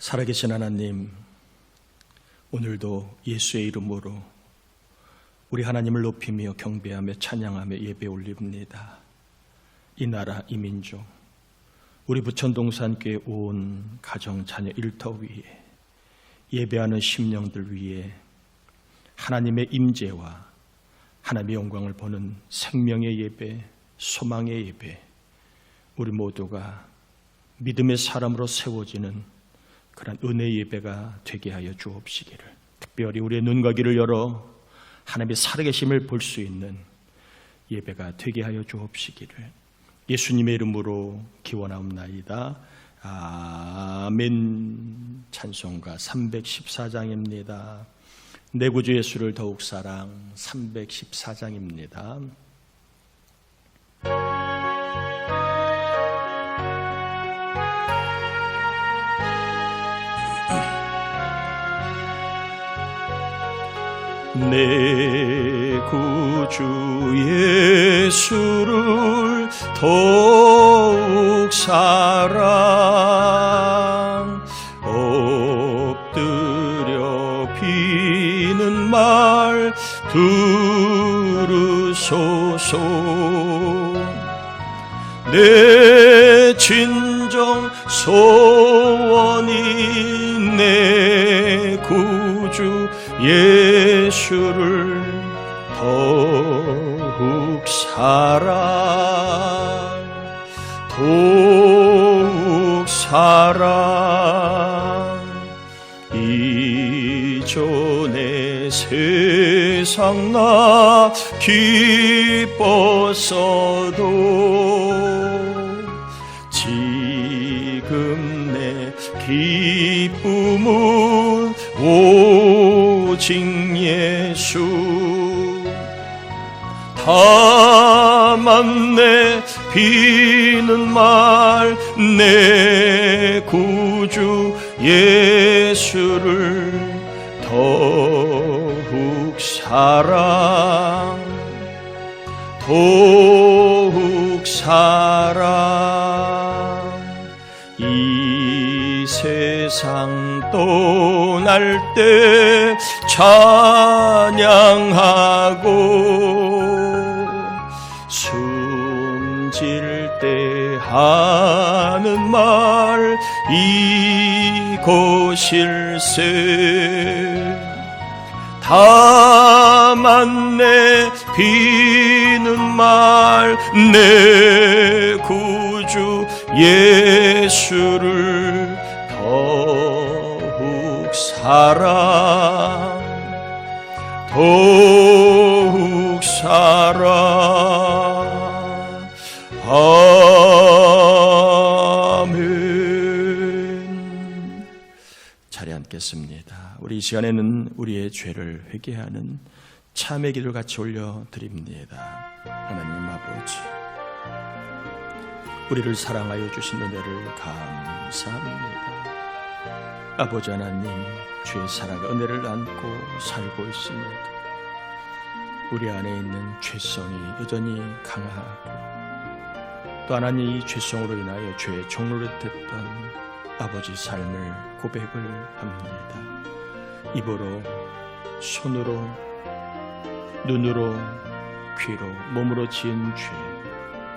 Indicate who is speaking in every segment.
Speaker 1: 살아계신 하나님, 오늘도 예수의 이름으로 우리 하나님을 높이며 경배하며 찬양하며 예배 올립니다. 이 나라, 이 민족, 우리 부천동산교회 온 가정, 자녀, 일터 위에 예배하는 심령들 위에 하나님의 임재와 하나님의 영광을 보는 생명의 예배, 소망의 예배, 우리 모두가 믿음의 사람으로 세워지는 그런 은혜의 예배가 되게 하여 주옵시기를, 특별히 우리의 눈과 귀를 열어 하나님의 살아계심을 볼 수 있는 예배가 되게 하여 주옵시기를 예수님의 이름으로 기원하옵나이다. 아멘. 찬송가 314장입니다. 내 구주 예수를 더욱 사랑 314장입니다. 내 구주 예수를 더욱 사랑 엎드려 비는 말 들으소서. 내 진정 소원이 내 구주 예수를 더욱 사랑, 더욱 사랑. 이전에 세상 나 기뻤어도 지금 내 기쁨은 오직 예수. 다만 내 비는 말 내 구주 예수를 더욱 사랑, 더욱 사랑. 이 세상 떠날 때 찬양하고 숨질 때 하는 말 이것일세. 다만 내 비는 말 내 구주 예수를 더욱 사랑, 더욱 사랑. 아멘. 자리에 앉겠습니다. 우리 이 시간에는 우리의 죄를 회개하는 참회 기도를 같이 올려드립니다. 하나님 아버지, 우리를 사랑하여 주신 은혜를 감사합니다. 아버지 하나님, 주의 사랑과 은혜를 안고 살고 있습니다. 우리 안에 있는 죄성이 여전히 강하고 또 하나님 이 죄성으로 인하여 죄의 종노릇했던 아버지 삶을 고백을 합니다. 입으로, 손으로, 눈으로, 귀로, 몸으로 지은 죄,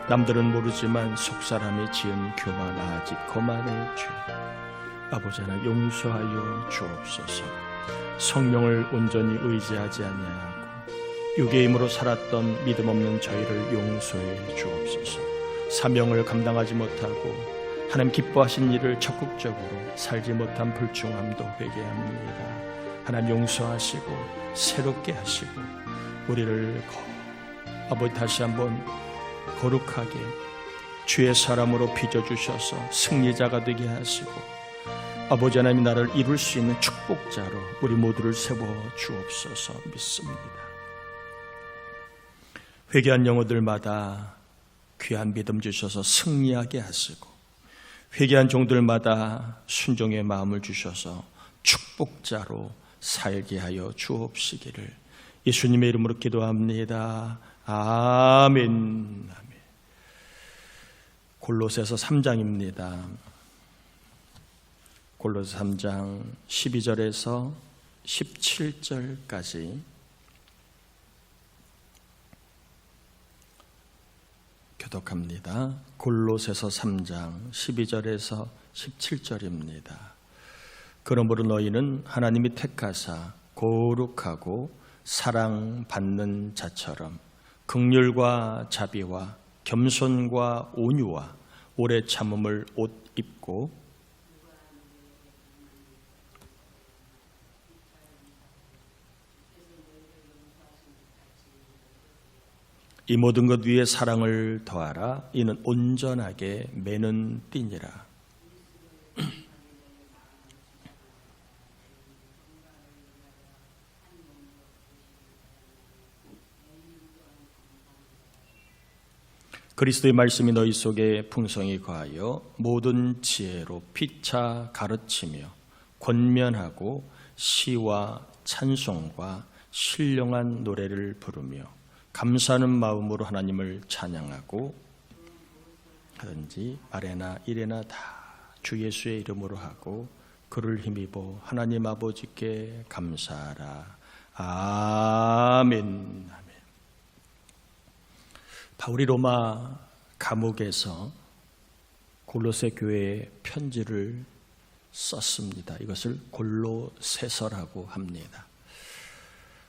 Speaker 1: 남들은 모르지만 속사람이 지은 교만, 아집, 거만의 죄, 아버지 하나 용서하여 주옵소서. 성령을 온전히 의지하지 아니하고 육의 힘으로 살았던 믿음 없는 저희를 용서해 주옵소서. 사명을 감당하지 못하고 하나님 기뻐하신 일을 적극적으로 살지 못한 불충함도 회개합니다. 하나님 용서하시고 새롭게 하시고 우리를 아버지 다시 한번 거룩하게 주의 사람으로 빚어주셔서 승리자가 되게 하시고 아버지 하나님 나를 이룰 수 있는 축복자로 우리 모두를 세워 주옵소서 믿습니다. 회개한 영혼들마다 귀한 믿음 주셔서 승리하게 하시고 회개한 종들마다 순종의 마음을 주셔서 축복자로 살게 하여 주옵시기를 예수님의 이름으로 기도합니다. 아멘. 골로새서 3장입니다. 골로새 3장 12절에서 17절까지 교독합니다. 골로새서 3장 12절에서 17절입니다. 그러므로 너희는 하나님이 택하사 거룩하고 사랑받는 자처럼 긍휼과 자비와 겸손과 온유와 오래 참음을 옷 입고 이 모든 것 위에 사랑을 더하라. 이는 온전하게 매는 띠니라. 그리스도의 말씀이 너희 속에 풍성히 거하여 모든 지혜로 피차 가르치며 권면하고 시와 찬송과 신령한 노래를 부르며 감사하는 마음으로 하나님을 찬양하고 하든지 말에나 일에나 다 주 예수의 이름으로 하고 그를 힘입어 하나님 아버지께 감사하라. 아멘. 바울이 로마 감옥에서 골로새 교회에 편지를 썼습니다. 이것을 골로새서라고 합니다.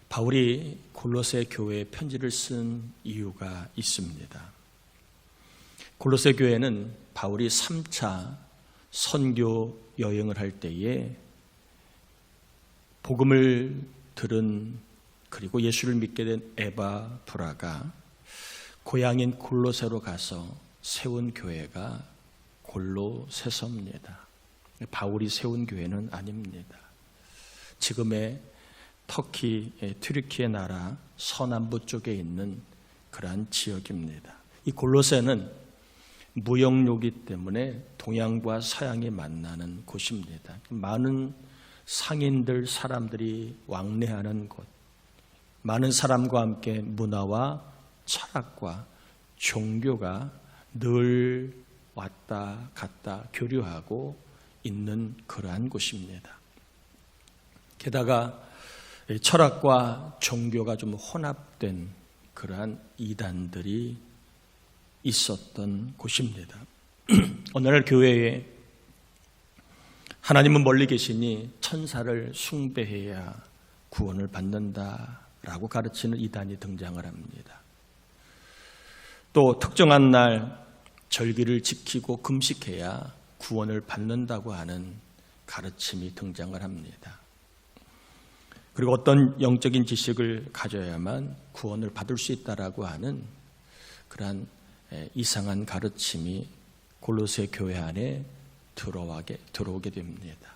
Speaker 1: 바울이 골로새 교회에 편지를 쓴 이유가 있습니다. 골로새 교회는 바울이 3차 선교 여행을 할 때에 복음을 들은 그리고 예수를 믿게 된 에바브라가 고향인 골로새로 가서 세운 교회가 골로새서입니다. 바울이 세운 교회는 아닙니다. 지금의 터키, 튀르키예 나라 서남부 쪽에 있는 그러한 지역입니다. 이 골로새는 무역로이기 때문에 동양과 서양이 만나는 곳입니다. 많은 상인들, 사람들이 왕래하는 곳, 많은 사람과 함께 문화와 철학과 종교가 늘 왔다 갔다 교류하고 있는 그러한 곳입니다. 게다가 철학과 종교가 좀 혼합된 그러한 이단들이 있었던 곳입니다. 오늘날 교회에 하나님은 멀리 계시니 천사를 숭배해야 구원을 받는다라고 가르치는 이단이 등장을 합니다. 또 특정한 날 절기를 지키고 금식해야 구원을 받는다고 하는 가르침이 등장을 합니다. 그리고 어떤 영적인 지식을 가져야만 구원을 받을 수 있다라고 하는 그러한 이상한 가르침이 골로새 교회 안에 들어오게 됩니다.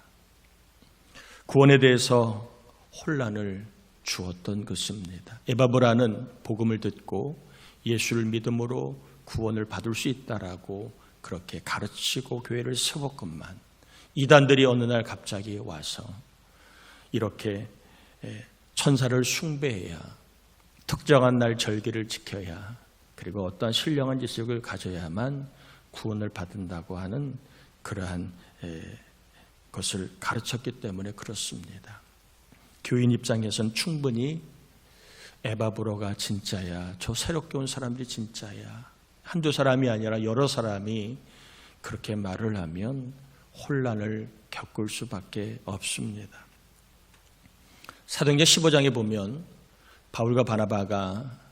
Speaker 1: 구원에 대해서 혼란을 주었던 것입니다. 에바브라는 복음을 듣고 예수를 믿음으로 구원을 받을 수 있다라고 그렇게 가르치고 교회를 세웠건만 이단들이 어느 날 갑자기 와서 이렇게 천사를 숭배해야 특정한 날 절기를 지켜야 그리고 어떠한 신령한 지식을 가져야만 구원을 받는다고 하는 그러한 것을 가르쳤기 때문에 그렇습니다. 교인 입장에서는 충분히 에바브로가 진짜야, 저 새롭게 온 사람들이 진짜야, 한두 사람이 아니라 여러 사람이 그렇게 말을 하면 혼란을 겪을 수밖에 없습니다. 사도행전 15장에 보면 바울과 바나바가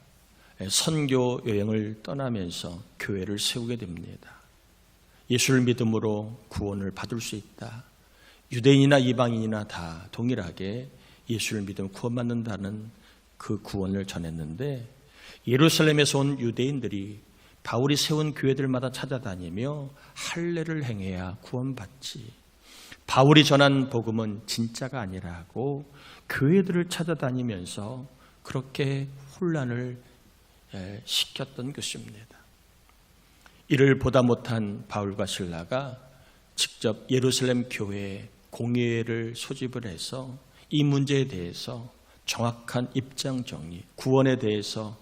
Speaker 1: 선교 여행을 떠나면서 교회를 세우게 됩니다. 예수를 믿음으로 구원을 받을 수 있다. 유대인이나 이방인이나 다 동일하게 예수를 믿으면 구원받는다는 그 구원을 전했는데 예루살렘에서 온 유대인들이 바울이 세운 교회들마다 찾아다니며 할례를 행해야 구원받지. 바울이 전한 복음은 진짜가 아니라고 교회들을 찾아다니면서 그렇게 혼란을 시켰던 것입니다. 이를 보다 못한 바울과 실라가 직접 예루살렘 교회에 공회를 소집을 해서 이 문제에 대해서 정확한 입장 정리, 구원에 대해서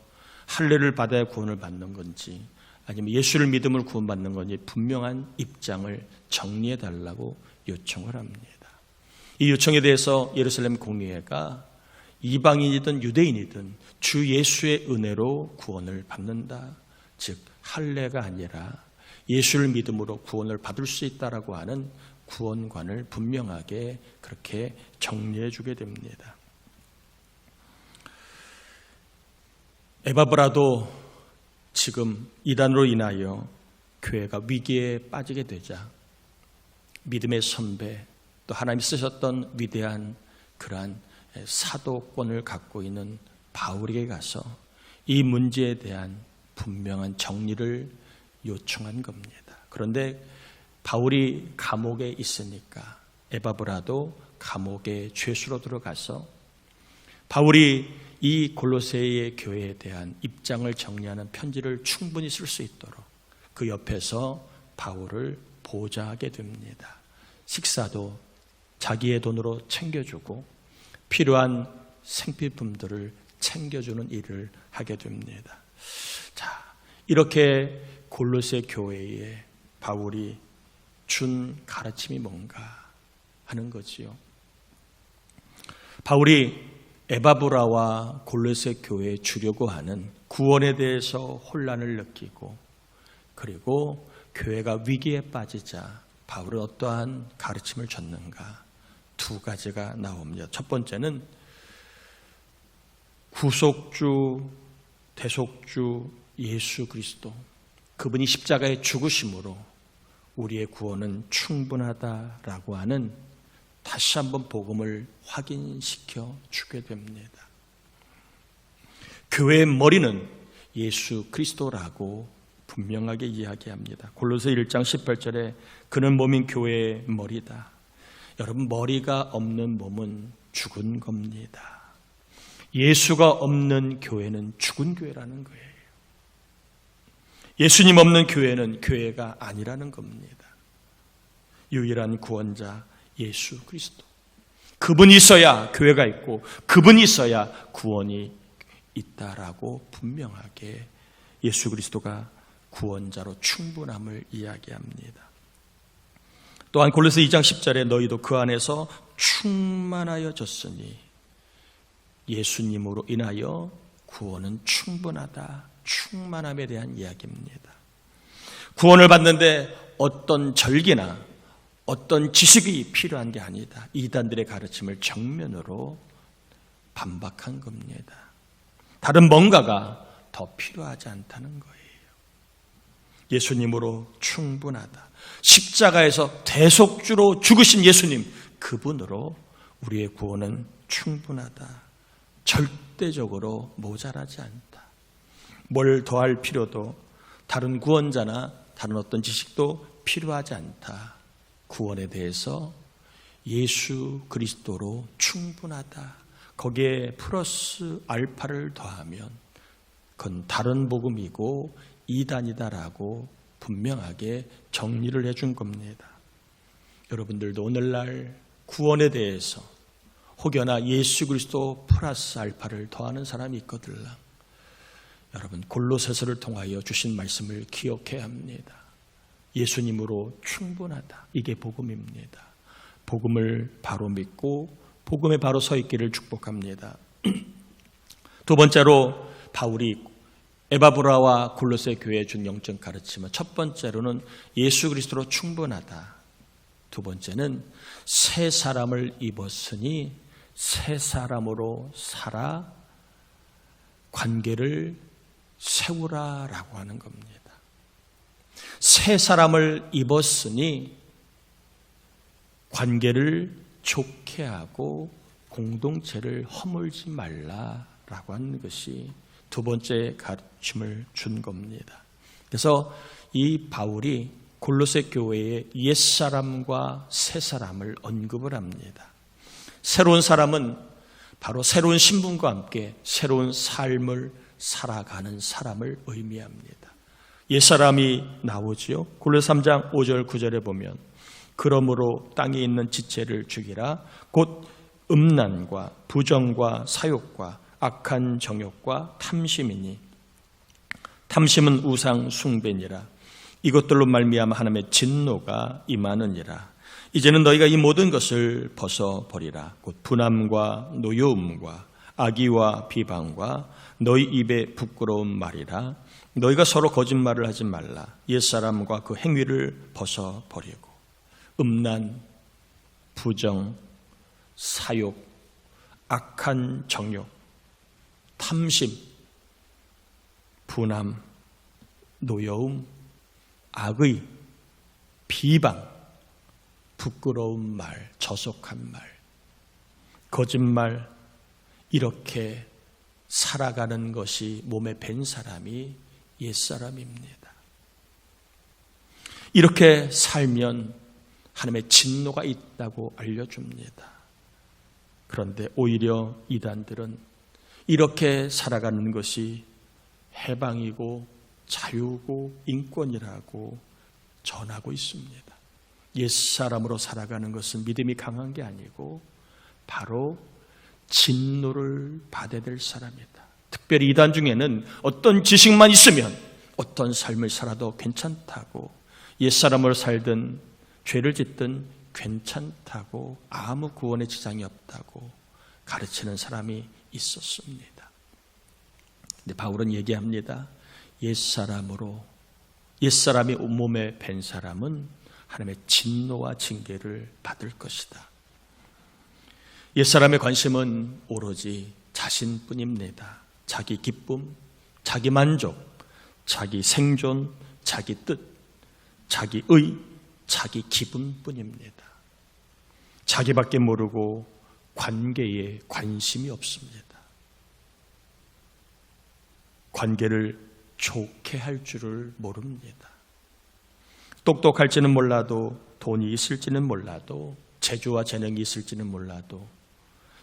Speaker 1: 할례를 받아야 구원을 받는 건지 아니면 예수를 믿음으로 구원받는 건지 분명한 입장을 정리해 달라고 요청을 합니다. 이 요청에 대해서 예루살렘 공의회가 이방인이든 유대인이든 주 예수의 은혜로 구원을 받는다, 즉 할례가 아니라 예수를 믿음으로 구원을 받을 수 있다라고 하는 구원관을 분명하게 그렇게 정리해 주게 됩니다. 에바브라도 지금 이단으로 인하여 교회가 위기에 빠지게 되자 믿음의 선배, 또 하나님이 쓰셨던 위대한 그러한 사도권을 갖고 있는 바울에게 가서 이 문제에 대한 분명한 정리를 요청한 겁니다. 그런데 바울이 감옥에 있으니까 에바브라도 감옥에 죄수로 들어가서 바울이 이 골로새의 교회에 대한 입장을 정리하는 편지를 충분히 쓸 수 있도록 그 옆에서 바울을 보좌하게 됩니다. 식사도 자기의 돈으로 챙겨주고 필요한 생필품들을 챙겨주는 일을 하게 됩니다. 자, 이렇게 골로새 교회에 바울이 준 가르침이 뭔가 하는 거지요. 바울이 에바브라와 골로새 교회에 주려고 하는 구원에 대해서 혼란을 느끼고, 그리고 교회가 위기에 빠지자 바울은 어떠한 가르침을 줬는가? 두 가지가 나옵니다. 첫 번째는 구속주, 대속주 예수 그리스도, 그분이 십자가의 죽으심으로 우리의 구원은 충분하다라고 하는 다시 한번 복음을 확인시켜 주게 됩니다. 교회의 머리는 예수 그리스도라고 분명하게 이야기합니다. 골로새 1장 18절에 그는 몸인 교회의 머리다. 여러분, 머리가 없는 몸은 죽은 겁니다. 예수가 없는 교회는 죽은 교회라는 거예요. 예수님 없는 교회는 교회가 아니라는 겁니다. 유일한 구원자 예수 그리스도, 그분이 있어야 교회가 있고 그분이 있어야 구원이 있다라고 분명하게 예수 그리스도가 구원자로 충분함을 이야기합니다. 또한 골로새 2장 10절에 너희도 그 안에서 충만하여졌으니 예수님으로 인하여 구원은 충분하다, 충만함에 대한 이야기입니다. 구원을 받는데 어떤 절기나 어떤 지식이 필요한 게 아니다. 이단들의 가르침을 정면으로 반박한 겁니다. 다른 뭔가가 더 필요하지 않다는 거예요. 예수님으로 충분하다. 십자가에서 대속주로 죽으신 예수님, 그분으로 우리의 구원은 충분하다. 절대적으로 모자라지 않다. 뭘 더할 필요도, 다른 구원자나 다른 어떤 지식도 필요하지 않다. 구원에 대해서 예수 그리스도로 충분하다. 거기에 플러스 알파를 더하면 그건 다른 복음이고 이단이다라고 분명하게 정리를 해준 겁니다. 여러분들도 오늘날 구원에 대해서 혹여나 예수 그리스도 플러스 알파를 더하는 사람이 있거들라, 여러분 골로새서를 통하여 주신 말씀을 기억해야 합니다. 예수님으로 충분하다. 이게 복음입니다. 복음을 바로 믿고 복음에 바로 서 있기를 축복합니다. 두 번째로 바울이 에바브라와 골로새 교회에 준 영적 가르침은, 첫 번째로는 예수 그리스도로 충분하다. 두 번째는 새 사람을 입었으니 새 사람으로 살아 관계를 세우라라고 하는 겁니다. 새 사람을 입었으니 관계를 좋게 하고 공동체를 허물지 말라라고 하는 것이 두 번째 가르침을 준 겁니다. 그래서 이 바울이 골로새 교회의 옛사람과 새사람을 언급을 합니다. 새로운 사람은 바로 새로운 신분과 함께 새로운 삶을 살아가는 사람을 의미합니다. 옛사람이 나오지요. 골로새 3장 5절 9절에 보면 그러므로 땅에 있는 지체를 죽이라. 곧 음란과 부정과 사욕과 악한 정욕과 탐심이니 탐심은 우상 숭배니라. 이것들로 말미암아 하나님의 진노가 임하느니라. 이제는 너희가 이 모든 것을 벗어버리라. 곧 분함과 노여움과 악의와 비방과 너희 입에 부끄러운 말이라. 너희가 서로 거짓말을 하지 말라. 옛사람과 그 행위를 벗어버리고 음란, 부정, 사욕, 악한 정욕, 탐심, 분함, 노여움, 악의, 비방, 부끄러운 말, 저속한 말, 거짓말, 이렇게 살아가는 것이 몸에 밴 사람이 옛사람입니다. 이렇게 살면 하나님의 진노가 있다고 알려줍니다. 그런데 오히려 이단들은 이렇게 살아가는 것이 해방이고 자유고 인권이라고 전하고 있습니다. 옛사람으로 살아가는 것은 믿음이 강한 게 아니고 바로 진노를 받아야 될 사람이다. 특별히 이단 중에는 어떤 지식만 있으면 어떤 삶을 살아도 괜찮다고, 옛사람으로 살든 죄를 짓든 괜찮다고, 아무 구원의 지장이 없다고 가르치는 사람이 있었습니다. 근데 바울은 얘기합니다. 옛사람이 온몸에 밴 사람은 하나님의 진노와 징계를 받을 것이다. 옛사람의 관심은 오로지 자신뿐입니다. 자기 기쁨, 자기 만족, 자기 생존, 자기 뜻, 자기 의, 자기 기분뿐입니다. 자기밖에 모르고 관계에 관심이 없습니다. 관계를 좋게 할 줄을 모릅니다. 똑똑할지는 몰라도, 돈이 있을지는 몰라도, 재주와 재능이 있을지는 몰라도,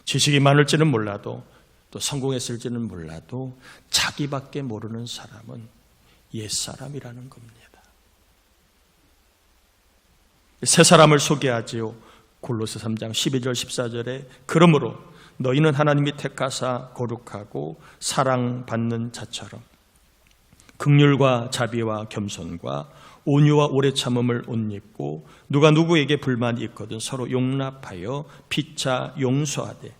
Speaker 1: 지식이 많을지는 몰라도, 또 성공했을지는 몰라도 자기밖에 모르는 사람은 옛사람이라는 겁니다. 새 사람을 소개하지요. 골로새 3장 12절 14절에 그러므로 너희는 하나님이 택하사 거룩하고 사랑받는 자처럼 긍휼과 자비와 겸손과 온유와 오래 참음을 옷 입고 누가 누구에게 불만이 있거든 서로 용납하여 피차 용서하되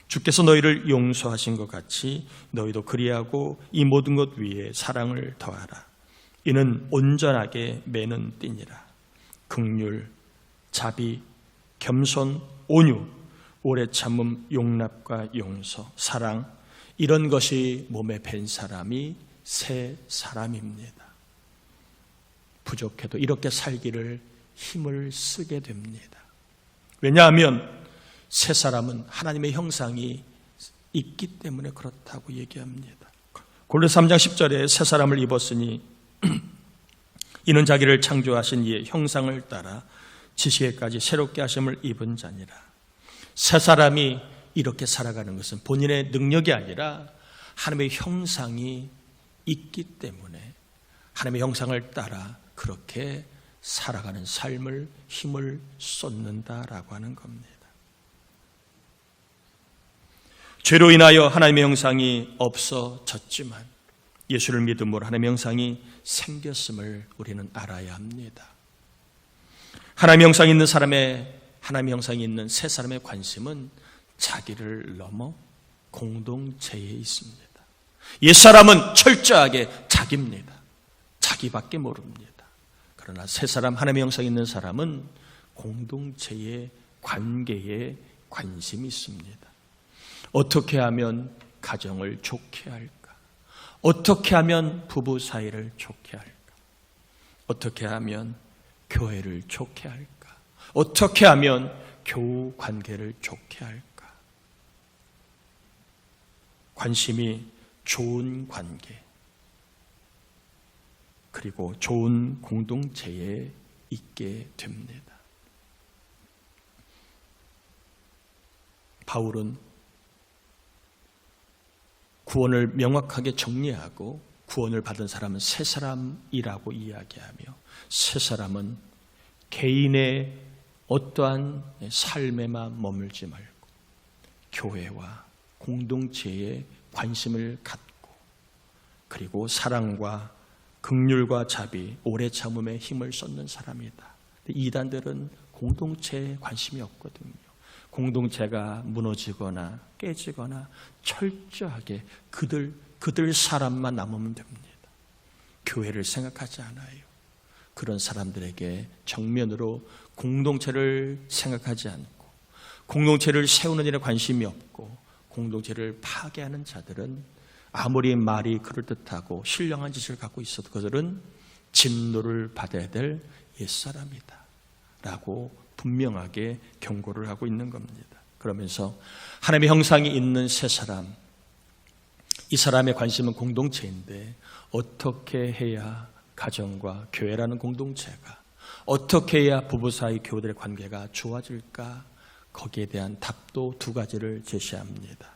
Speaker 1: 주께서 너희를 용서하신 것 같이 너희도 그리하고 이 모든 것 위에 사랑을 더하라. 이는 온전하게 매는 띠니라. 긍휼, 자비, 겸손, 온유, 오래 참음, 용납과 용서, 사랑, 이런 것이 몸에 밴 사람이 새 사람입니다. 부족해도 이렇게 살기를 힘을 쓰게 됩니다. 왜냐하면 새 사람은 하나님의 형상이 있기 때문에 그렇다고 얘기합니다. 골로새 3장 10절에 새 사람을 입었으니 이는 자기를 창조하신 이의 형상을 따라 지식에까지 새롭게 하심을 입은 자니라. 새 사람이 이렇게 살아가는 것은 본인의 능력이 아니라 하나님의 형상이 있기 때문에 하나님의 형상을 따라 그렇게 살아가는 삶을 힘을 쏟는다라고 하는 겁니다. 죄로 인하여 하나님의 형상이 없어졌지만 예수를 믿음으로 하나님의 형상이 생겼음을 우리는 알아야 합니다. 하나님의 형상이 있는 사람의, 하나님의 형상이 있는 새 사람의 관심은 자기를 넘어 공동체에 있습니다. 옛사람은 철저하게 자기입니다. 자기밖에 모릅니다. 그러나 새 사람, 하나님의 형상이 있는 사람은 공동체의 관계에 관심이 있습니다. 어떻게 하면 가정을 좋게 할까? 어떻게 하면 부부 사이를 좋게 할까? 어떻게 하면 교회를 좋게 할까? 어떻게 하면 교우 관계를 좋게 할까? 관심이 좋은 관계, 그리고 좋은 공동체에 있게 됩니다. 바울은 구원을 명확하게 정리하고 구원을 받은 사람은 새 사람이라고 이야기하며 새 사람은 개인의 어떠한 삶에만 머물지 말고 교회와 공동체에 관심을 갖고 그리고 사랑과 긍휼과 자비, 오래 참음에 힘을 쏟는 사람이다. 이단들은 공동체에 관심이 없거든요. 공동체가 무너지거나 깨지거나 철저하게 그들 사람만 남으면 됩니다. 교회를 생각하지 않아요. 그런 사람들에게 정면으로 공동체를 생각하지 않고 공동체를 세우는 일에 관심이 없고 공동체를 파괴하는 자들은 아무리 말이 그럴듯하고 신령한 짓을 갖고 있어도 그들은 진노를 받아야 될 옛사람이다 라고 분명하게 경고를 하고 있는 겁니다. 그러면서 하나님의 형상이 있는 세 사람, 이 사람의 관심은 공동체인데 어떻게 해야 가정과 교회라는 공동체가, 어떻게 해야 부부 사이 교우들의 관계가 좋아질까? 거기에 대한 답도 두 가지를 제시합니다.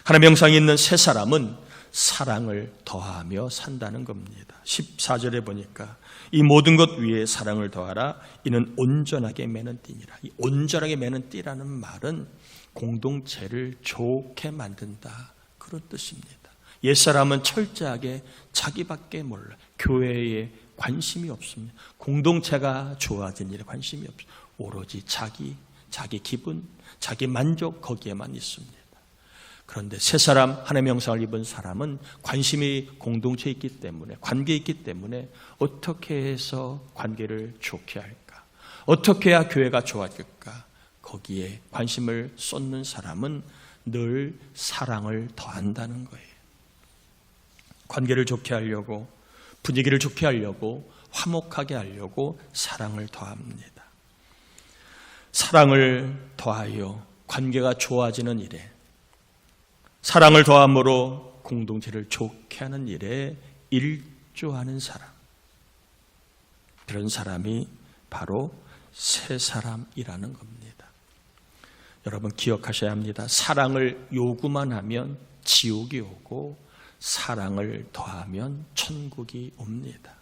Speaker 1: 하나님의 형상이 있는 세 사람은 사랑을 더하며 산다는 겁니다. 14절에 보니까 이 모든 것 위에 사랑을 더하라. 이는 온전하게 매는 띠니라. 이 온전하게 매는 띠라는 말은 공동체를 좋게 만든다, 그런 뜻입니다. 옛사람은 철저하게 자기밖에 몰라, 교회에 관심이 없습니다. 공동체가 좋아진 일에 관심이 없습니다. 오로지 자기 기분, 자기 만족, 거기에만 있습니다. 그런데 세 사람, 하나님의 형상을 입은 사람은 관심이 공동체에 있기 때문에, 관계에 있기 때문에 어떻게 해서 관계를 좋게 할까? 어떻게 해야 교회가 좋아질까? 거기에 관심을 쏟는 사람은 늘 사랑을 더한다는 거예요. 관계를 좋게 하려고, 분위기를 좋게 하려고, 화목하게 하려고 사랑을 더합니다. 사랑을 더하여 관계가 좋아지는 일에, 사랑을 더함으로 공동체를 좋게 하는 일에 일조하는 사람, 그런 사람이 바로 세 사람이라는 겁니다. 여러분 기억하셔야 합니다. 사랑을 요구만 하면 지옥이 오고 사랑을 더하면 천국이 옵니다.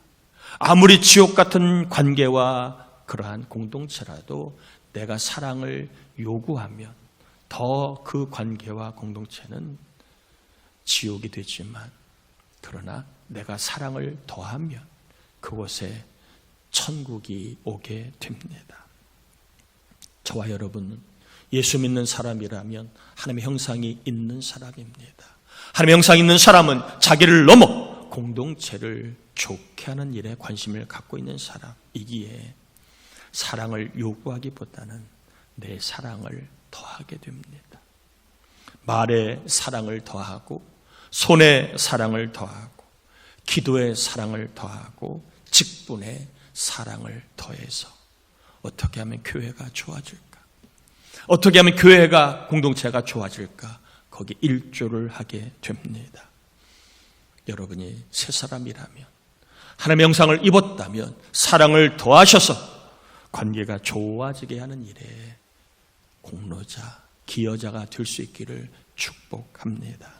Speaker 1: 아무리 지옥 같은 관계와 그러한 공동체라도 내가 사랑을 요구하면 더 그 관계와 공동체는 지옥이 되지만, 그러나 내가 사랑을 더하면 그곳에 천국이 오게 됩니다. 저와 여러분은 예수 믿는 사람이라면 하나님의 형상이 있는 사람입니다. 하나님의 형상이 있는 사람은 자기를 넘어 공동체를 좋게 하는 일에 관심을 갖고 있는 사람이기에 사랑을 요구하기보다는 내 사랑을 더하게 됩니다. 말에 사랑을 더하고, 손에 사랑을 더하고, 기도에 사랑을 더하고, 직분에 사랑을 더해서 어떻게 하면 교회가 좋아질까? 어떻게 하면 교회가, 공동체가 좋아질까? 거기 일조를 하게 됩니다. 여러분이 새 사람이라면, 하나님의 형상을 입었다면 사랑을 더하셔서 관계가 좋아지게 하는 일에 공로자, 기여자가 될 수 있기를 축복합니다.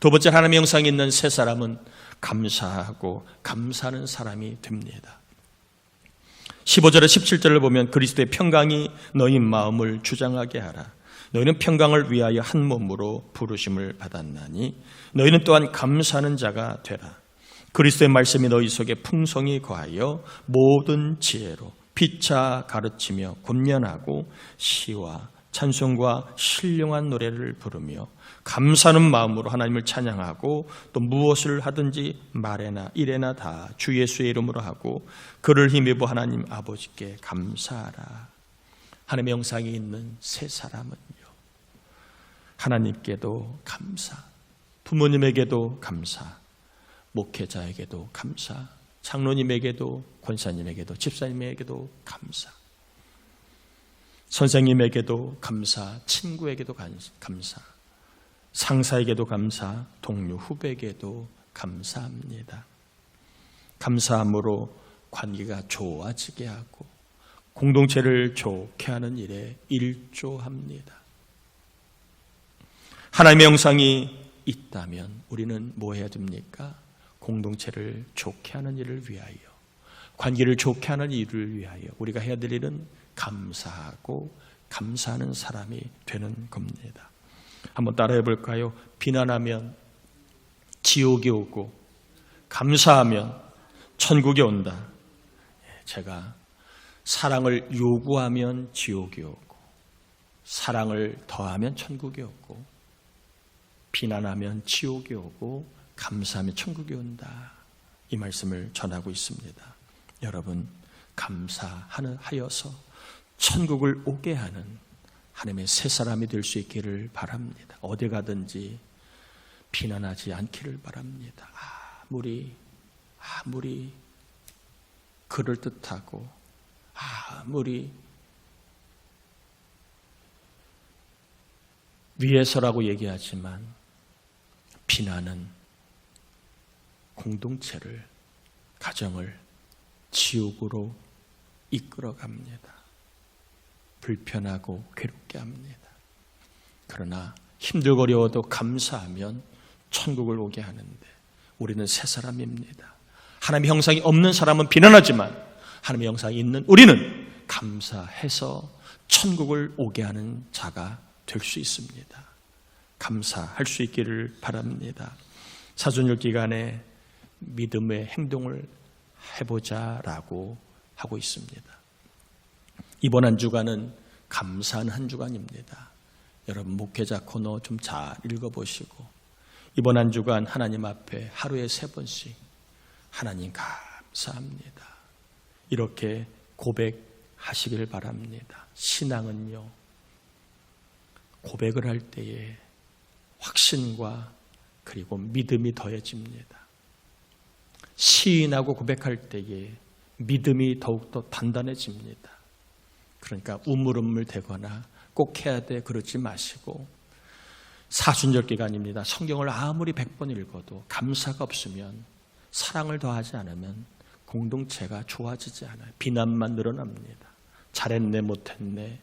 Speaker 1: 두 번째, 하나님의 형상이 있는 세 사람은 감사하고 감사하는 사람이 됩니다. 15절에 17절을 보면 그리스도의 평강이 너희 마음을 주장하게 하라. 너희는 평강을 위하여 한 몸으로 부르심을 받았나니 너희는 또한 감사하는 자가 되라. 그리스도의 말씀이 너희 속에 풍성히 거하여 모든 지혜로 피차 가르치며 권면하고 시와 찬송과 신령한 노래를 부르며 감사하는 마음으로 하나님을 찬양하고, 또 무엇을 하든지 말에나 일에나 다 주 예수의 이름으로 하고 그를 힘입어 하나님 아버지께 감사하라. 하나님의 형상이 있는 세 사람은요, 하나님께도 감사, 부모님에게도 감사, 목회자에게도 감사, 장로님에게도, 권사님에게도, 집사님에게도 감사, 선생님에게도 감사, 친구에게도 감사, 상사에게도 감사, 동료, 후배에게도 감사합니다. 감사함으로 관계가 좋아지게 하고 공동체를 좋게 하는 일에 일조합니다. 하나님의 형상이 있다면 우리는 뭐 해야 됩니까? 공동체를 좋게 하는 일을 위하여, 관계를 좋게 하는 일을 위하여 우리가 해야 될 일은 감사하고 감사하는 사람이 되는 겁니다. 한번 따라해 볼까요? 비난하면 지옥이 오고 감사하면 천국이 온다. 제가 사랑을 요구하면 지옥이 오고 사랑을 더하면 천국이 오고 비난하면 지옥이 오고 감사하면 천국이 온다. 이 말씀을 전하고 있습니다. 여러분, 감사하여서 천국을 오게 하는 하나님의 새 사람이 될 수 있기를 바랍니다. 어디 가든지 비난하지 않기를 바랍니다. 아무리 그럴듯하고 아무리 위해서라고 얘기하지만 비난은 공동체를, 가정을 지옥으로 이끌어갑니다. 불편하고 괴롭게 합니다. 그러나 힘들고 어려워도 감사하면 천국을 오게 하는데 우리는 새 사람입니다. 하나님의 형상이 없는 사람은 비난하지만 하나님의 형상이 있는 우리는 감사해서 천국을 오게 하는 자가 될 수 있습니다. 감사할 수 있기를 바랍니다. 사순절 기간에 믿음의 행동을 해보자라고 하고 있습니다. 이번 한 주간은 감사한 한 주간입니다. 여러분, 목회자 코너 좀 잘 읽어보시고 이번 한 주간 하나님 앞에 하루에 3번씩 하나님 감사합니다. 이렇게 고백하시길 바랍니다. 신앙은요, 고백을 할 때에 확신과 그리고 믿음이 더해집니다. 시인하고 고백할 때에 믿음이 더욱더 단단해집니다. 그러니까 우물우물대거나 꼭 해야 돼 그러지 마시고 사순절 기간입니다. 성경을 아무리 100번 읽어도 감사가 없으면, 사랑을 더하지 않으면 공동체가 좋아지지 않아요. 비난만 늘어납니다. 잘했네 못했네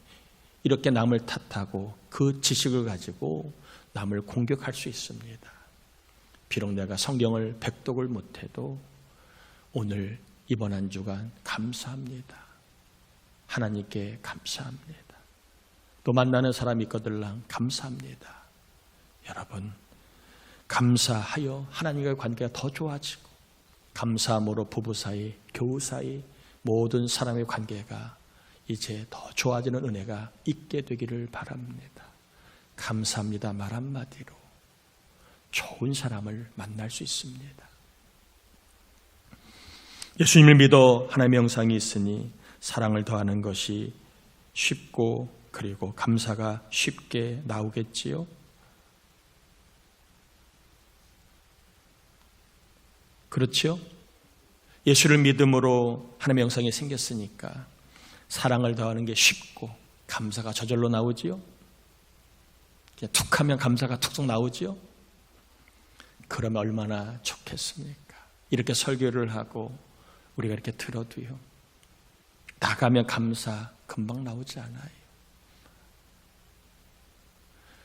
Speaker 1: 이렇게 남을 탓하고 그 지식을 가지고 남을 공격할 수 있습니다. 비록 내가 성경을 100독을 못해도 오늘 이번 한 주간 감사합니다. 하나님께 감사합니다. 또 만나는 사람이 있거들랑 감사합니다. 여러분, 감사하여 하나님과의 관계가 더 좋아지고 감사함으로 부부 사이, 교우 사이 모든 사람의 관계가 이제 더 좋아지는 은혜가 있게 되기를 바랍니다. 감사합니다 말 한마디로 좋은 사람을 만날 수 있습니다. 예수님을 믿어 하나님의 형상이 있으니 사랑을 더하는 것이 쉽고 그리고 감사가 쉽게 나오겠지요. 그렇죠? 예수를 믿음으로 하나님의 형상이 생겼으니까 사랑을 더하는 게 쉽고 감사가 저절로 나오지요. 그냥 툭 하면 감사가 툭툭 나오지요. 그러면 얼마나 좋겠습니까? 이렇게 설교를 하고 우리가 이렇게 들어도요, 나가면 감사 금방 나오지 않아요.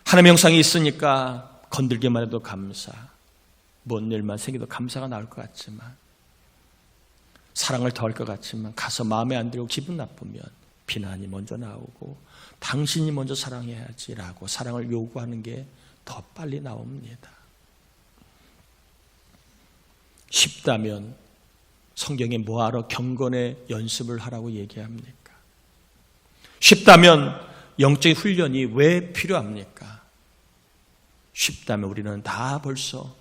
Speaker 1: 하나님의 형상이 있으니까 건들기만 해도 감사, 뭔 일만 생겨도 감사가 나올 것 같지만, 사랑을 더할 것 같지만 가서 마음에 안 들고 기분 나쁘면 비난이 먼저 나오고 당신이 먼저 사랑해야지라고 사랑을 요구하는 게 더 빨리 나옵니다. 쉽다면 성경에 뭐하러 경건의 연습을 하라고 얘기합니까? 쉽다면 영적인 훈련이 왜 필요합니까? 쉽다면 우리는 다 벌써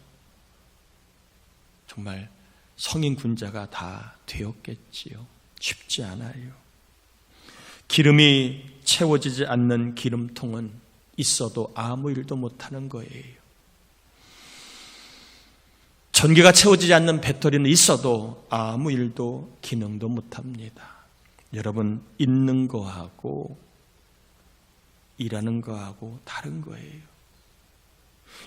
Speaker 1: 정말 성인 군자가 다 되었겠지요. 쉽지 않아요. 기름이 채워지지 않는 기름통은 있어도 아무 일도 못하는 거예요. 전기가 채워지지 않는 배터리는 있어도 아무 일도 기능도 못합니다. 여러분, 있는 거하고 일하는 거하고 다른 거예요.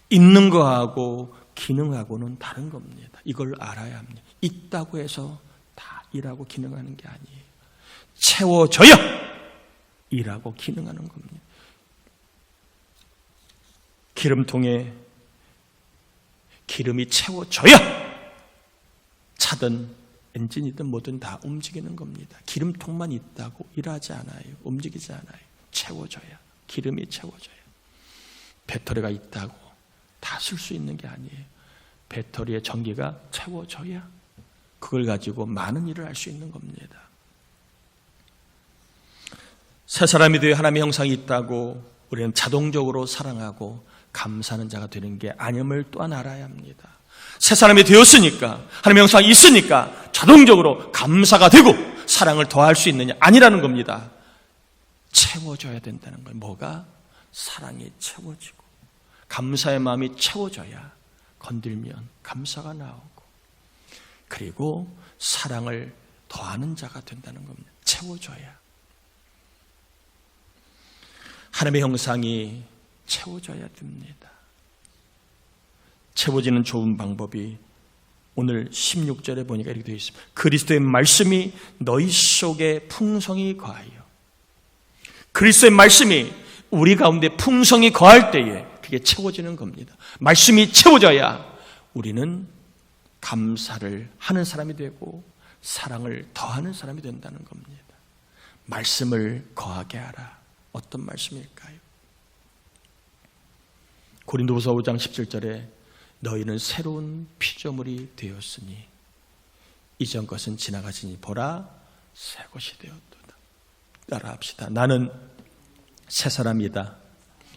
Speaker 1: 있는 거하고 기능하고는 다른 겁니다. 이걸 알아야 합니다. 있다고 해서 다 일하고 기능하는 게 아니에요. 채워져야 일하고 기능하는 겁니다. 기름통에 기름이 채워져야 차든 엔진이든 뭐든 다 움직이는 겁니다. 기름통만 있다고 일하지 않아요. 움직이지 않아요. 채워져야, 기름이 채워져야. 배터리가 있다고 다 쓸 수 있는 게 아니에요. 배터리의 전기가 채워져야 그걸 가지고 많은 일을 할 수 있는 겁니다. 새 사람이 되어 하나님의 형상이 있다고 우리는 자동적으로 사랑하고 감사하는 자가 되는 게 아님을 또한 알아야 합니다. 새 사람이 되었으니까, 하나님의 형상이 있으니까 자동적으로 감사가 되고 사랑을 더할 수 있느냐? 아니라는 겁니다. 채워져야 된다는 거예요. 뭐가? 사랑이 채워지고 감사의 마음이 채워져야 건들면 감사가 나오고, 그리고 사랑을 더하는 자가 된다는 겁니다. 채워져야. 하나님의 형상이 채워져야 됩니다. 채워지는 좋은 방법이 오늘 16절에 보니까 이렇게 되어 있습니다. 그리스도의 말씀이 너희 속에 풍성히 거하여. 그리스도의 말씀이 우리 가운데 풍성히 거할 때에 그게 채워지는 겁니다. 말씀이 채워져야 우리는 감사를 하는 사람이 되고 사랑을 더하는 사람이 된다는 겁니다. 말씀을 거하게 하라. 어떤 말씀일까요? 고린도후서 5장 17절에 너희는 새로운 피조물이 되었으니 이전 것은 지나가지니 보라 새 것이 되었도다. 따라합시다. 나는 새 사람이다.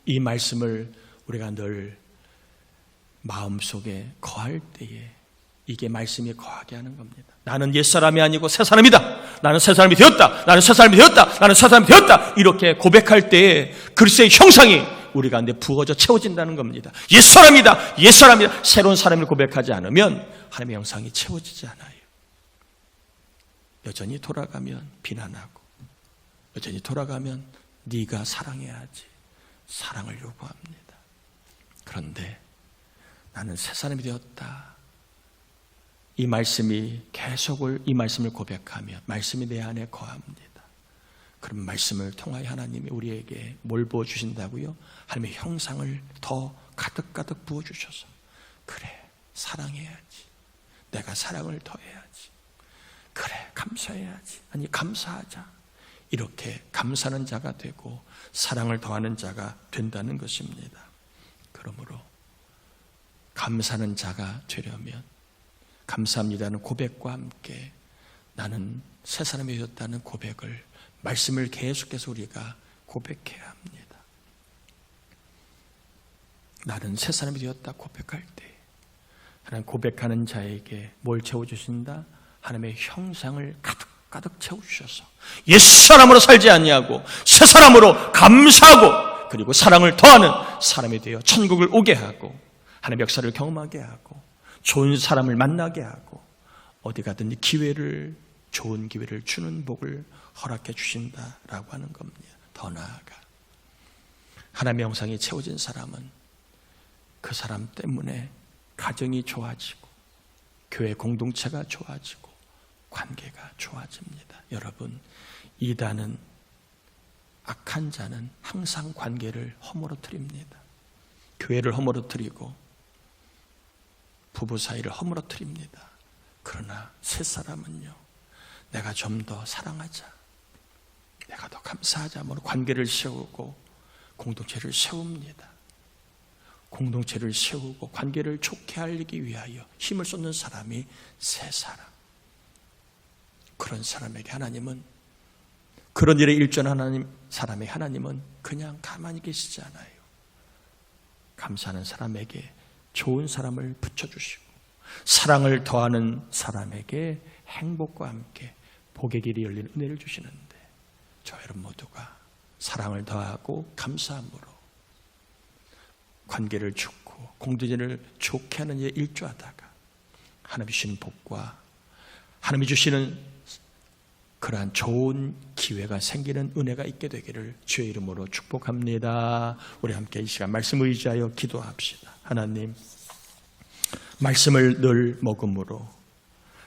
Speaker 1: 이 말씀을 우리가 늘 마음속에 거할 때에 이게 말씀이 거하게 하는 겁니다. 나는 옛사람이 아니고 새 사람이다. 나는 새 사람이 되었다. 나는 새 사람이 되었다. 나는 새 사람이 되었다. 이렇게 고백할 때에 그리스도의 형상이 우리 가운데 부어져 채워진다는 겁니다. 옛사람이다. 옛사람이다. 새로운 사람을 고백하지 않으면 하나님의 형상이 채워지지 않아요. 여전히 돌아가면 비난하고, 여전히 돌아가면 네가 사랑해야지 사랑을 요구합니다. 그런데 나는 새 사람이 되었다. 이 말씀이 이 말씀을 고백하면 말씀이 내 안에 거합니다. 그럼 말씀을 통하여 하나님이 우리에게 뭘 부어주신다고요? 하나님의 형상을 더 가득가득 부어주셔서, 그래 사랑해야지, 내가 사랑을 더해야지, 그래 감사해야지, 아니 감사하자, 이렇게 감사하는 자가 되고 사랑을 더하는 자가 된다는 것입니다. 그러므로 감사하는 자가 되려면 감사합니다는 고백과 함께 나는 새 사람이 되었다는 고백을, 말씀을 계속해서 우리가 고백해야 합니다. 나는 새 사람이 되었다 고백할 때 하나님 고백하는 자에게 뭘 채워주신다? 하나님의 형상을 가득가득 채워주셔서 옛사람으로 살지 아니하고 새 사람으로 감사하고 그리고 사랑을 더하는 사람이 되어 천국을 오게 하고 하나님의 역사를 경험하게 하고 좋은 사람을 만나게 하고 어디 가든지 좋은 기회를 주는 복을 허락해 주신다라고 하는 겁니다. 더 나아가 하나님의 형상이 채워진 사람은 그 사람 때문에 가정이 좋아지고 교회 공동체가 좋아지고 관계가 좋아집니다. 여러분, 이단은, 악한 자는 항상 관계를 허물어뜨립니다. 교회를 허물어뜨리고 부부 사이를 허물어뜨립니다. 그러나 새 사람은요, 내가 좀 더 사랑하자, 내가 더 감사하자, 관계를 세우고 공동체를 세웁니다. 공동체를 세우고 관계를 좋게 하기 위하여 힘을 쏟는 사람이 새 사람. 그런 사람에게 하나님은, 그런 일에 일전하는 사람의 하나님은 그냥 가만히 계시지 않아요. 감사하는 사람에게 좋은 사람을 붙여주시고 사랑을 더하는 사람에게 행복과 함께 복의 길이 열리는 은혜를 주시는데, 저 여러분 모두가 사랑을 더하고 감사함으로 관계를 좋고 공동체를 좋게 하는 일에 일조하다가 하나님이 주시는 복과 하나님이 주시는 그러한 좋은 기회가 생기는 은혜가 있게 되기를 주의 이름으로 축복합니다. 우리 함께 이 시간 말씀을 의지하여 기도합시다. 하나님, 말씀을 늘 먹음으로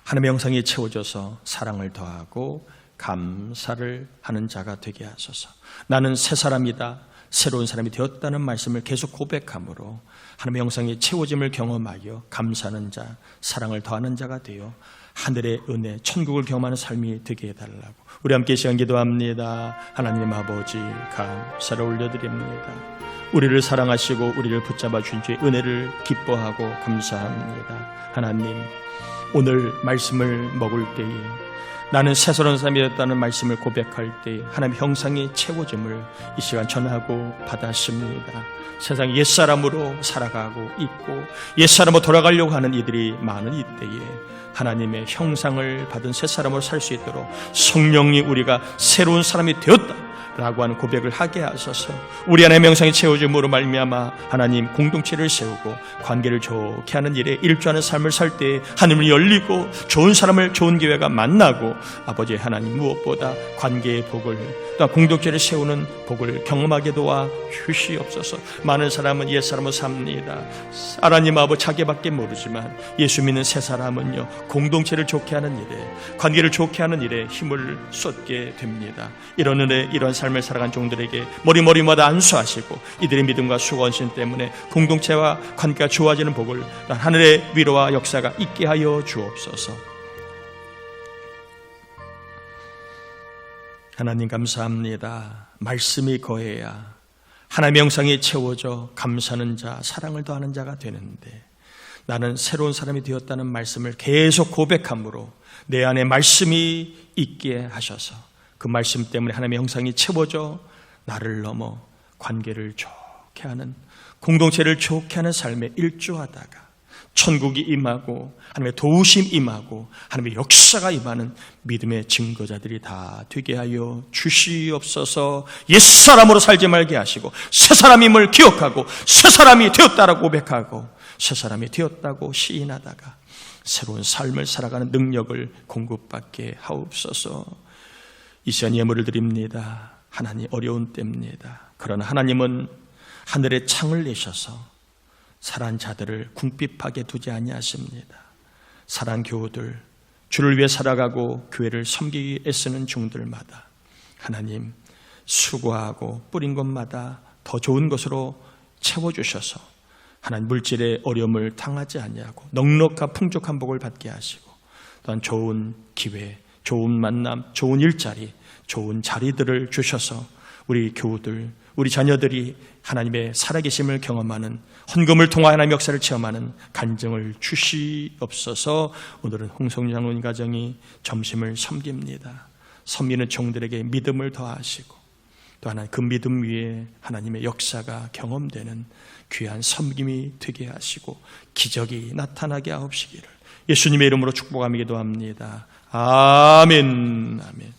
Speaker 1: 하나님의 형상이 채워져서 사랑을 더하고 감사를 하는 자가 되게 하소서. 나는 새 사람이다, 새로운 사람이 되었다는 말씀을 계속 고백함으로 하나님의 형상이 채워짐을 경험하여 감사하는 자, 사랑을 더하는 자가 되어 하늘의 은혜, 천국을 경험하는 삶이 되게 해달라고 우리 함께 이 시간 기도합니다. 하나님 아버지, 감사를 올려드립니다. 우리를 사랑하시고 우리를 붙잡아 주신 주의 은혜를 기뻐하고 감사합니다. 하나님, 오늘 말씀을 먹을 때에 나는 새로운 사람이 되었다는 말씀을 고백할 때 하나님의 형상이 채워짐을 이 시간 전하고 받았습니다. 세상 옛사람으로 살아가고 있고 옛사람으로 돌아가려고 하는 이들이 많은 이때에 하나님의 형상을 받은 새사람으로 살 수 있도록 성령이 우리가 새로운 사람이 되었다 라고 하는 고백을 하게 하셔서 우리 안에 명상이 채워짐으로 말미암아 하나님 공동체를 세우고 관계를 좋게 하는 일에 일조하는 삶을 살 때 하늘이 열리고 좋은 사람을 좋은 기회가 만나고 아버지 하나님 무엇보다 관계의 복을 또 공동체를 세우는 복을 경험하게 도와 주시옵소서. 많은 사람은 옛사람으로 삽니다. 하나님 아버지 자기밖에 모르지만 예수 믿는 새 사람은요 공동체를 좋게 하는 일에 관계를 좋게 하는 일에 힘을 쏟게 됩니다. 이런 은혜 이런 삶을 살아간 종들에게 머리마다 안수하시고 이들의 믿음과 수고헌신 때문에 공동체와 관계가 좋아지는 복을 하늘의 위로와 역사가 있게 하여 주옵소서. 하나님 감사합니다. 말씀이 거해야 하나님의 형상이 채워져 감사하는 자, 사랑을 더하는 자가 되는데 나는 새로운 사람이 되었다는 말씀을 계속 고백함으로 내 안에 말씀이 있게 하셔서 그 말씀 때문에 하나님의 형상이 채워져 나를 넘어 관계를 좋게 하는 공동체를 좋게 하는 삶에 일조하다가 천국이 임하고 하나님의 도우심 임하고 하나님의 역사가 임하는 믿음의 증거자들이 다 되게 하여 주시옵소서. 옛사람으로 살지 말게 하시고 새사람임을 기억하고 새사람이 되었다라고 고백하고 새사람이 되었다고 시인하다가 새로운 삶을 살아가는 능력을 공급받게 하옵소서. 이 시간 예물을 드립니다. 하나님 어려운 때입니다. 그러나 하나님은 하늘의 창을 내셔서 살한 자들을 궁핍하게 두지 아니하십니다. 살한 교우들, 주를 위해 살아가고 교회를 섬기기 위해 애쓰는 종들마다 하나님 수고하고 뿌린 것마다 더 좋은 것으로 채워주셔서 하나님 물질의 어려움을 당하지 아니하고 넉넉한 풍족한 복을 받게 하시고 또한 좋은 기회, 좋은 만남, 좋은 일자리, 좋은 자리들을 주셔서 우리 교우들, 우리 자녀들이 하나님의 살아계심을 경험하는 헌금을 통하여 하나님의 역사를 체험하는 간증을 주시옵소서. 오늘은 홍성윤 장로님 가정이 점심을 섬깁니다. 섬기는 종들에게 믿음을 더하시고 또 하나 그 믿음 위에 하나님의 역사가 경험되는 귀한 섬김이 되게 하시고 기적이 나타나게 하옵시기를 예수님의 이름으로 축복하며 기도합니다. 아멘. 아멘.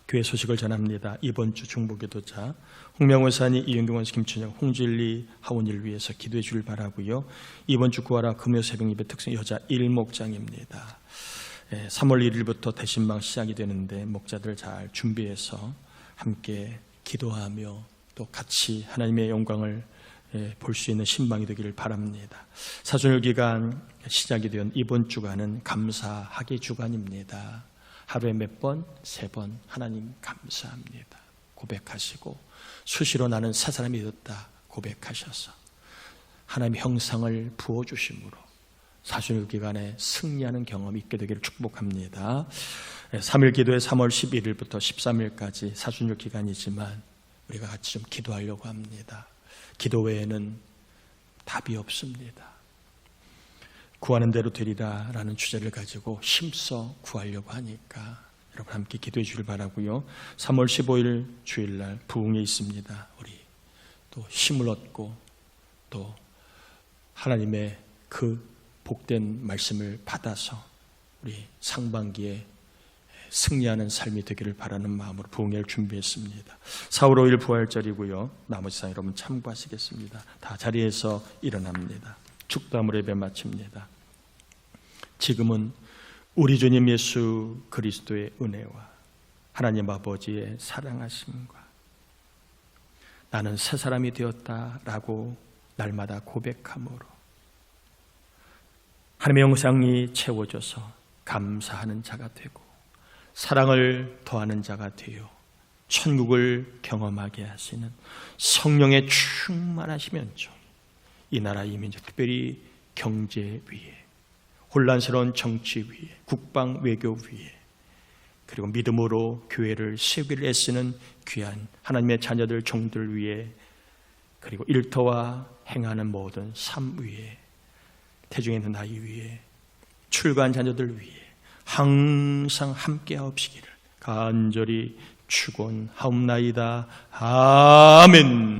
Speaker 1: 교회 소식을 전합니다. 이번 주 중보기도자 홍명원 사님, 이영경 원수, 김춘영, 홍진리 하원일 위해서 기도해 주길 바라고요. 이번 주 구하라 금요 새벽 예배 특성 여자 일목장입니다. 3월 1일부터 대신방 시작이 되는데 목자들 잘 준비해서 함께 기도하며 또 같이 하나님의 영광을 볼 수 있는 신방이 되기를 바랍니다. 사순절 기간 시작이 된 이번 주간은 감사하기 주간입니다. 하루에 몇 번? 3번 하나님 감사합니다 고백하시고 수시로 나는 새 사람이 되었다 고백하셔서 하나님의 형상을 부어주심으로 사순절 기간에 승리하는 경험이 있게 되기를 축복합니다. 3일 기도회 3월 11일부터 13일까지 사순절 기간이지만 우리가 같이 좀 기도하려고 합니다. 기도 외에는 답이 없습니다. 구하는 대로 되리라 라는 주제를 가지고 힘써 구하려고 하니까 여러분 함께 기도해 주길 바라고요. 3월 15일 주일날 부흥에 있습니다. 우리 또 힘을 얻고 또 하나님의 그 복된 말씀을 받아서 우리 상반기에 승리하는 삶이 되기를 바라는 마음으로 부흥회를 준비했습니다. 4월 5일 부활절이고요. 나머지 상 여러분 참고하시겠습니다. 다 자리에서 일어납니다. 축도함으로 예배 마칩니다. 지금은 우리 주님 예수 그리스도의 은혜와 하나님 아버지의 사랑하심과 나는 새 사람이 되었다라고 날마다 고백함으로 하나님의 영상이 채워져서 감사하는 자가 되고 사랑을 더하는 자가 되어 천국을 경험하게 하시는 성령의 충만하시면서 이 나라 이민족 특별히 경제 위에 혼란스러운 정치 위에 국방 외교 위에 그리고 믿음으로 교회를 세우기를 애쓰는 귀한 하나님의 자녀들 종들 위에 그리고 일터와 행하는 모든 삶 위에 태중에 있는 나이 위에 출가한 자녀들 위에 항상 함께하옵시기를 간절히 축원하옵나이다. 아멘.